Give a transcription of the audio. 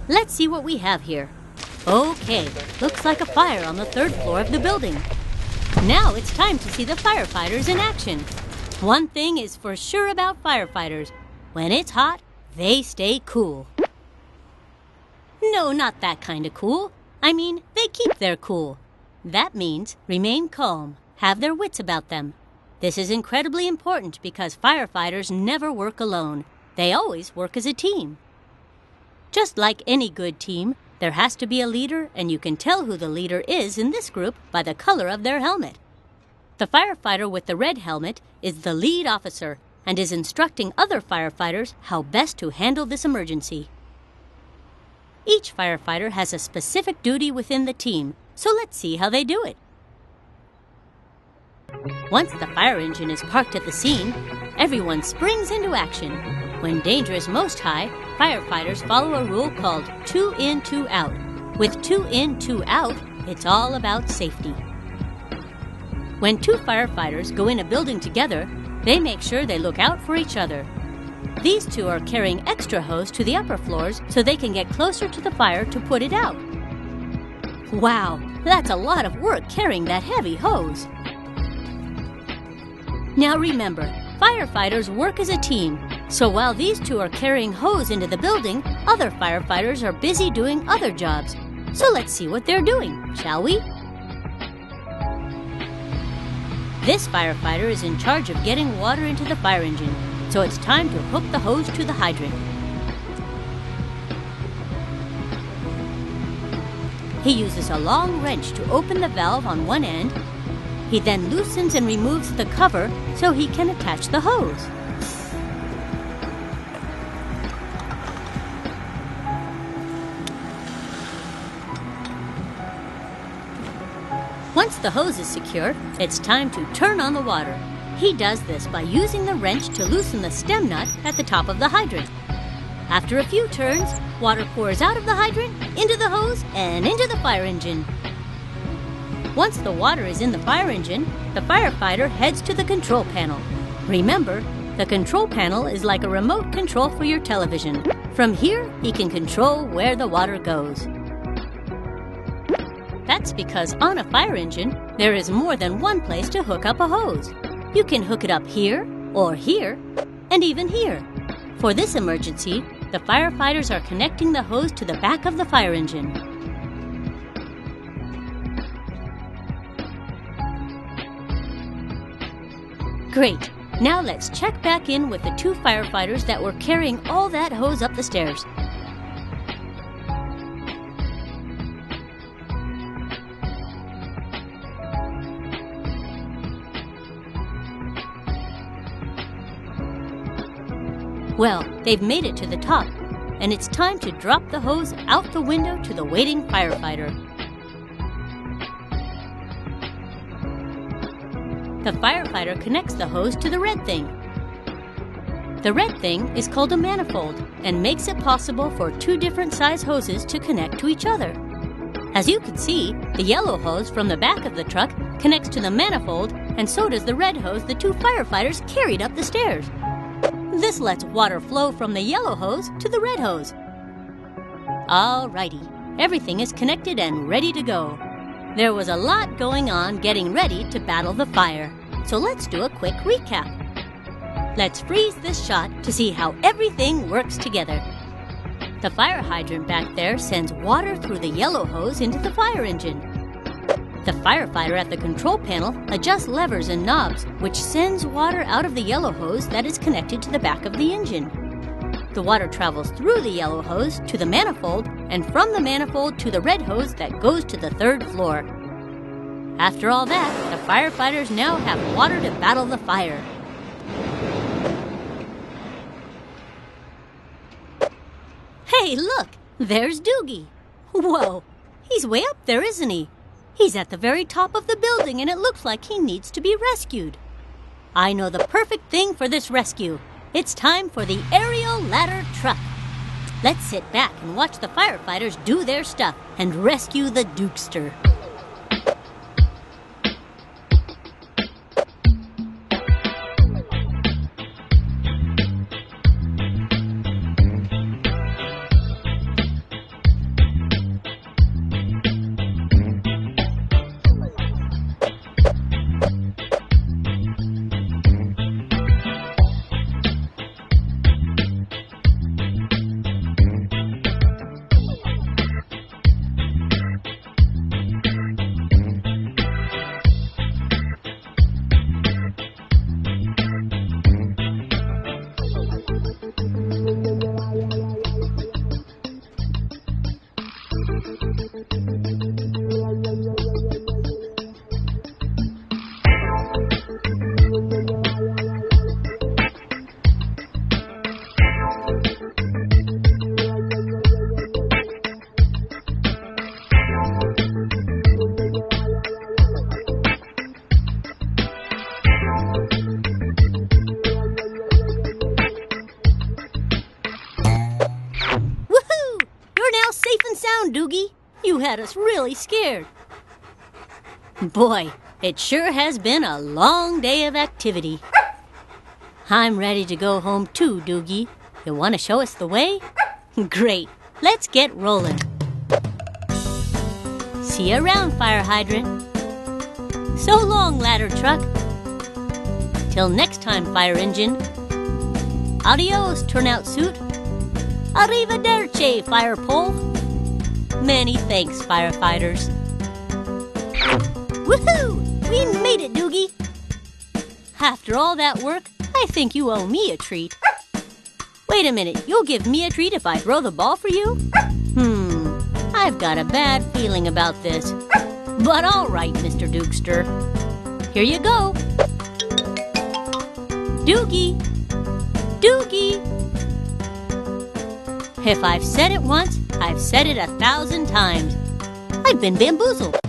Let's see what we have here. Okay, looks like a fire on the 3rd floor of the building. Now it's time to see the firefighters in action. One thing is for sure about firefighters. When it's hot, they stay cool. No, not that kind of cool. I mean, they keep their cool. That means remain calm, have their wits about them. This is incredibly important because firefighters never work alone. They always work as a team. Just like any good team, there has to be a leader, and you can tell who the leader is in this group by the color of their helmet. The firefighter with the red helmet is the lead officer and is instructing other firefighters how best to handle this emergency. Each firefighter has a specific duty within the team, so let's see how they do it. Once the fire engine is parked at the scene, everyone springs into action. When danger is most high, firefighters follow a rule called 2 in, 2 out. With 2 in, 2 out, it's all about safety. When 2 firefighters go in a building together, they make sure they look out for each other. These 2 are carrying extra hose to the upper floors so they can get closer to the fire to put it out. Wow, that's a lot of work carrying that heavy hose. Now remember, firefighters work as a team, so while these 2 are carrying hose into the building, other firefighters are busy doing other jobs. So let's see what they're doing, shall we? This firefighter is in charge of getting water into the fire engine, so it's time to hook the hose to the hydrant. He uses a long wrench to open the valve on one end. He then loosens and removes the cover so he can attach the hose. Once the hose is secure, it's time to turn on the water. He does this by using the wrench to loosen the stem nut at the top of the hydrant. After a few turns, water pours out of the hydrant, into the hose, and into the fire engine. Once the water is in the fire engine, the firefighter heads to the control panel. Remember, the control panel is like a remote control for your television. From here, he can control where the water goes. That's because on a fire engine, there is more than one place to hook up a hose. You can hook it up here, or here, and even here. For this emergency, the firefighters are connecting the hose to the back of the fire engine. Great! Now let's check back in with the 2 firefighters that were carrying all that hose up the stairs. Well, they've made it to the top, and it's time to drop the hose out the window to the waiting firefighter. The firefighter connects the hose to the red thing. The red thing is called a manifold and makes it possible for 2 different size hoses to connect to each other. As you can see, the yellow hose from the back of the truck connects to the manifold, and so does the red hose the 2 firefighters carried up the stairs. This lets water flow from the yellow hose to the red hose. Alrighty, everything is connected and ready to go. There was a lot going on getting ready to battle the fire, so let's do a quick recap. Let's freeze this shot to see how everything works together. The fire hydrant back there sends water through the yellow hose into the fire engine. The firefighter at the control panel adjusts levers and knobs, which sends water out of the yellow hose that is connected to the back of the engine. The water travels through the yellow hose to the manifold, and from the manifold to the red hose that goes to the 3rd floor. After all that, the firefighters now have water to battle the fire. Hey, look! There's Doogie! Whoa! He's way up there, isn't he? He's at the very top of the building, and it looks like he needs to be rescued. I know the perfect thing for this rescue. It's time for the aerial ladder truck. Let's sit back and watch the firefighters do their stuff and rescue the Dukester. down, Doogie. You had us really scared. Boy, it sure has been a long day of activity. I'm ready to go home too, Doogie. You want to show us the way? Great. Let's get rolling. See you around, fire hydrant. So long, ladder truck. Till next time, fire engine. Adios, turnout suit. Arrivederci, fire pole. Many thanks, firefighters. Woohoo! We made it, Doogie. After all that work, I think you owe me a treat. Wait a minute, you'll give me a treat if I throw the ball for you? I've got a bad feeling about this. But all right, Mr. Doogster. Here you go. Doogie! Doogie! If I've said it once, I've said it 1,000 times. I've been bamboozled.